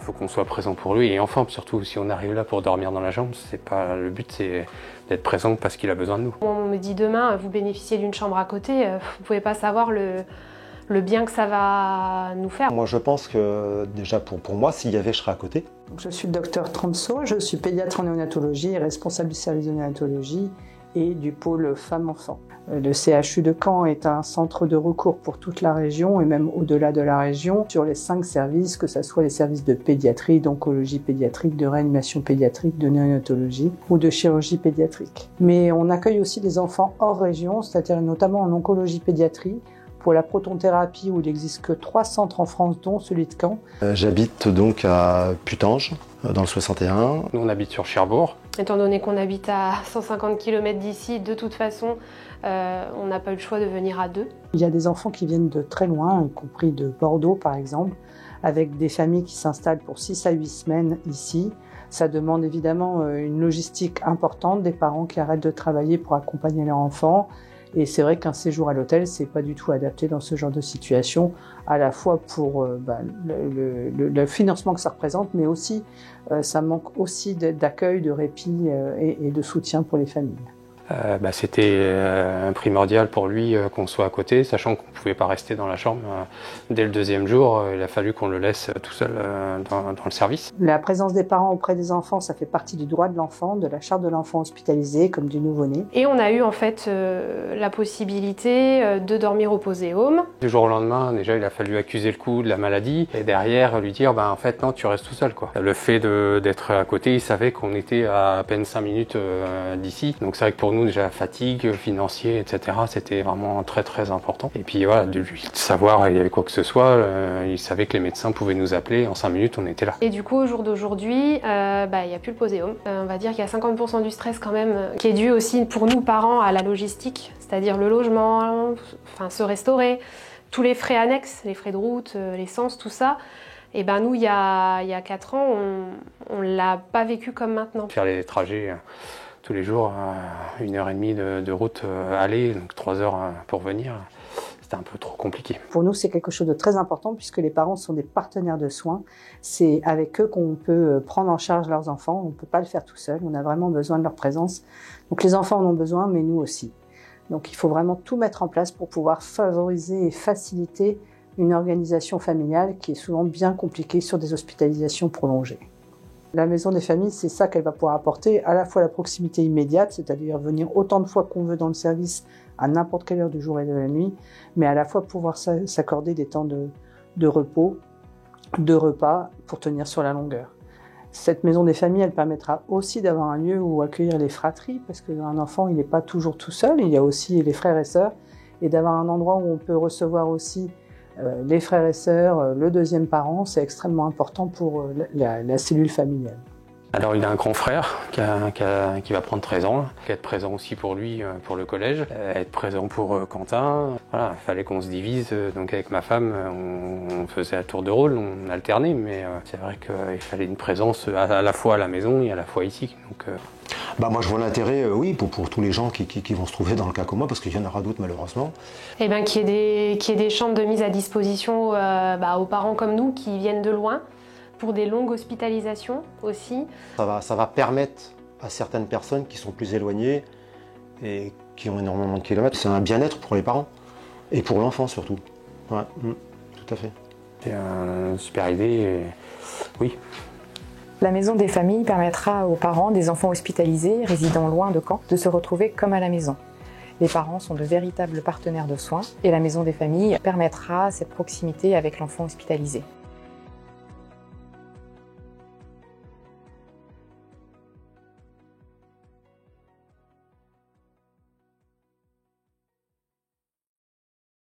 faut qu'on soit présent pour lui et enfant, surtout si on arrive là pour dormir dans la chambre, c'est pas le but, c'est d'être présent parce qu'il a besoin de nous. On me dit demain, vous bénéficiez d'une chambre à côté, vous pouvez pas savoir le bien que ça va nous faire. Moi je pense que déjà pour moi, s'il y avait, je serais à côté. Je suis le docteur Transo, je suis pédiatre en néonatologie et responsable du service de néonatologie et du pôle femmes-enfants. Le CHU de Caen est un centre de recours pour toute la région et même au-delà de la région sur les 5 services, que ce soit les services de pédiatrie, d'oncologie pédiatrique, de réanimation pédiatrique, de néonatologie ou de chirurgie pédiatrique. Mais on accueille aussi des enfants hors région, c'est-à-dire notamment en oncologie pédiatrie, pour la protonthérapie où il n'existe que 3 centres en France, dont celui de Caen. J'habite donc à Putange, dans le 61. Nous on habite sur Cherbourg. Étant donné qu'on habite à 150 km d'ici, de toute façon, on n'a pas eu le choix de venir à 2. Il y a des enfants qui viennent de très loin, y compris de Bordeaux par exemple, avec des familles qui s'installent pour 6 à 8 semaines ici. Ça demande évidemment une logistique importante, des parents qui arrêtent de travailler pour accompagner leurs enfants. Et c'est vrai qu'un séjour à l'hôtel, c'est pas du tout adapté dans ce genre de situation, à la fois pour le financement que ça représente, mais aussi ça manque aussi d'accueil, de répit et de soutien pour les familles. C'était primordial pour lui qu'on soit à côté, sachant qu'on ne pouvait pas rester dans la chambre. Dès le 2e jour, il a fallu qu'on le laisse tout seul dans le service. La présence des parents auprès des enfants, ça fait partie du droit de l'enfant, de la charte de l'enfant hospitalisé, comme du nouveau-né. Et on a eu en fait la possibilité de dormir au poséum. Du jour au lendemain, déjà, il a fallu accuser le coup de la maladie et derrière lui dire en fait non, tu restes tout seul, quoi. Le fait d'être à côté, il savait qu'on était à peine 5 minutes d'ici. Donc c'est vrai que pour nous, déjà fatigue, financier, etc. C'était vraiment très très important. Et puis voilà, de lui savoir il y avait quoi que ce soit, il savait que les médecins pouvaient nous appeler, en 5 minutes on était là. Et du coup au jour d'aujourd'hui, il n'y a plus le poséum. On va dire qu'il y a 50% du stress quand même, qui est dû aussi pour nous parents à la logistique, c'est-à-dire le logement, se restaurer, tous les frais annexes, les frais de route, l'essence, tout ça. Et nous, il y a 4 ans, on l'a pas vécu comme maintenant. Faire les trajets tous les jours, 1h30 de route aller, donc 3 heures pour venir, c'était un peu trop compliqué. Pour nous, c'est quelque chose de très important puisque les parents sont des partenaires de soins. C'est avec eux qu'on peut prendre en charge leurs enfants, on ne peut pas le faire tout seul, on a vraiment besoin de leur présence. Donc les enfants en ont besoin, mais nous aussi. Donc il faut vraiment tout mettre en place pour pouvoir favoriser et faciliter une organisation familiale qui est souvent bien compliquée sur des hospitalisations prolongées. La maison des familles, c'est ça qu'elle va pouvoir apporter, à la fois la proximité immédiate, c'est-à-dire venir autant de fois qu'on veut dans le service, à n'importe quelle heure du jour et de la nuit, mais à la fois pouvoir s'accorder des temps de repos, de repas, pour tenir sur la longueur. Cette maison des familles, elle permettra aussi d'avoir un lieu où accueillir les fratries, parce qu'un enfant, il n'est pas toujours tout seul, il y a aussi les frères et sœurs, et d'avoir un endroit où on peut recevoir aussi les frères et sœurs, le 2e parent, c'est extrêmement important pour la cellule familiale. Alors il a un grand frère qui va prendre 13 ans, qui va être présent aussi pour lui, pour le collège, être présent pour Quentin. Voilà, il fallait qu'on se divise, donc avec ma femme, on faisait à tour de rôle, on alternait, mais c'est vrai qu'il fallait une présence à la fois à la maison et à la fois ici. Donc, moi je vois l'intérêt, oui, pour tous les gens qui vont se trouver dans le cas comme moi, parce qu'il y en aura d'autres malheureusement. Qu'il y ait des chambres de mise à disposition aux parents comme nous qui viennent de loin, pour des longues hospitalisations aussi. Ça va permettre à certaines personnes qui sont plus éloignées et qui ont énormément de kilomètres, c'est un bien-être pour les parents et pour l'enfant surtout. Ouais, tout à fait. C'est une super idée, oui. La maison des familles permettra aux parents des enfants hospitalisés, résidant loin de Caen, de se retrouver comme à la maison. Les parents sont de véritables partenaires de soins et la maison des familles permettra cette proximité avec l'enfant hospitalisé.